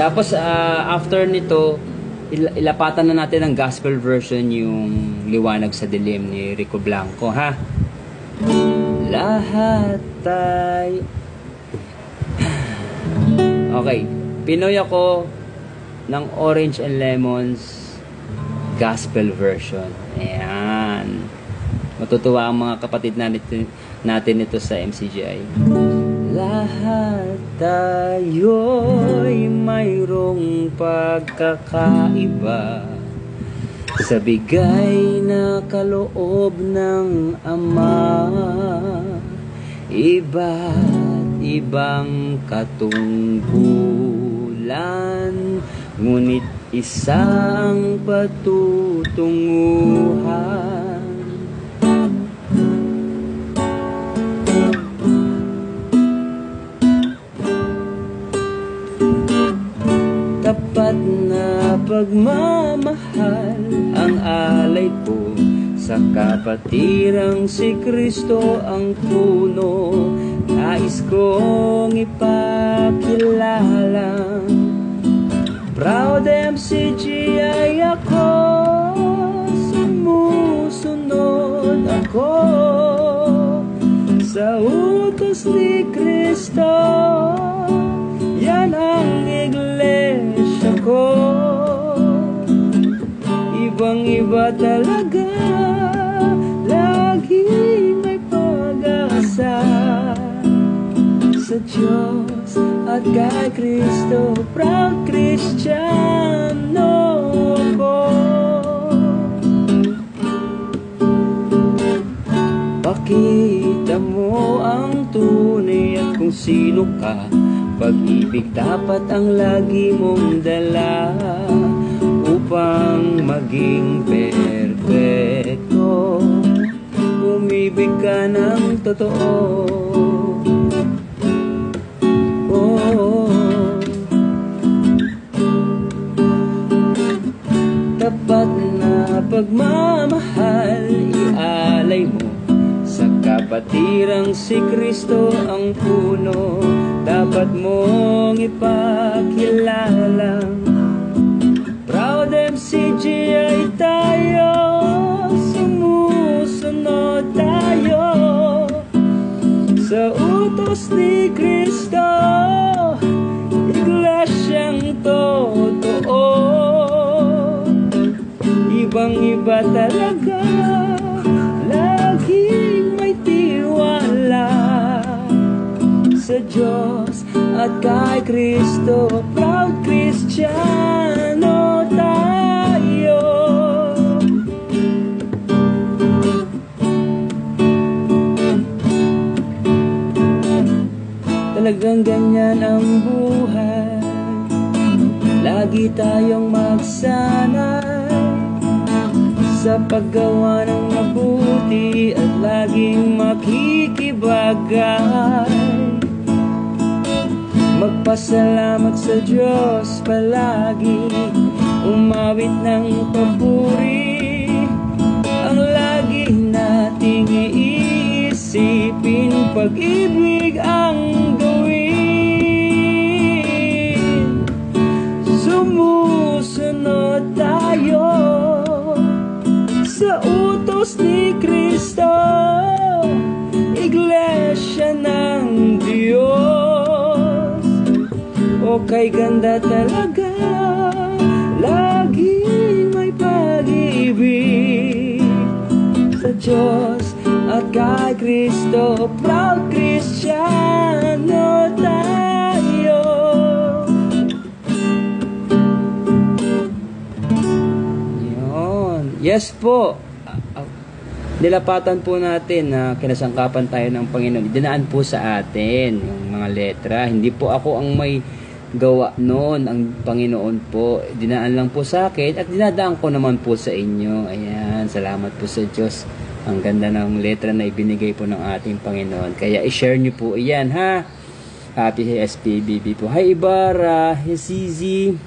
Tapos after nito, ilapatan na natin ang gospel version, yung Liwanag sa Dilim ni Rico Blanco, ha? Lahat tayo. Okay, Pinoy ako ng Orange and Lemons gospel version. Ayan. Matutuwa ang mga kapatid natin ito sa MCGI. Lahat tayo'y mayroong pagkakaiba sa bigay na kaloob ng Ama. Iba't ibang katungkulan, ngunit isang patutunguhan. Tapat na pagmamahal ang alay ko, sa kapatirang si Kristo ang puno. Nais kong ipakilala, proud MCGI ako, sumusunod ako sa utos ni Kristo. Yan ang iglesia ko, ibang-iba talaga, lagi may pag-asa sa Diyos at kay Kristo. Proud Kristiyano ko. Pakita mo ang tunay at kung sino ka. Pag-ibig dapat ang lagi mong dala upang maging perfecto. Umibig ka ng totoo. Tapat na pagmamahal ialay mo, sa kapatirang si Kristo ang puno. Dapat mong ipakilala, proud MCGI tayo, sumusunod tayo sa utos ni Kristo. Iglesyang totoo, ibang-iba talaga, laging may tiwala sa Diyos at kay Kristo. Proud Kristiyano tayo. Talagang ganyan ang buhay, lagi tayong magsanay sa paggawa ng mabuti at laging makikibagay. Magpasalamat sa Diyos palagi, umawit ng papuri. Ang lagi nating iisipin, pag-ibig ang gawin. Sumusunod tayo sa utos ni Kristo, iglesia ng Diyos. O kay ganda talaga, lagi may pag-ibig sa Diyos at kay Kristo. Proud Kristiyano tayo. Yun. Yes po. Nilapatan po natin na kinasangkapan tayo ng Panginoon. Dinaan po sa atin yung mga letra. Hindi po ako ang may gawa noon, ang Panginoon po. Dinaan lang po sa akin at dinadaan ko naman po sa inyo. Ayan, salamat po sa Diyos. Ang ganda ng letra na ibinigay po ng ating Panginoon. Kaya i-share nyo po iyan, ha? Happy SPBB po. Hi Ibarra, hi Zizi.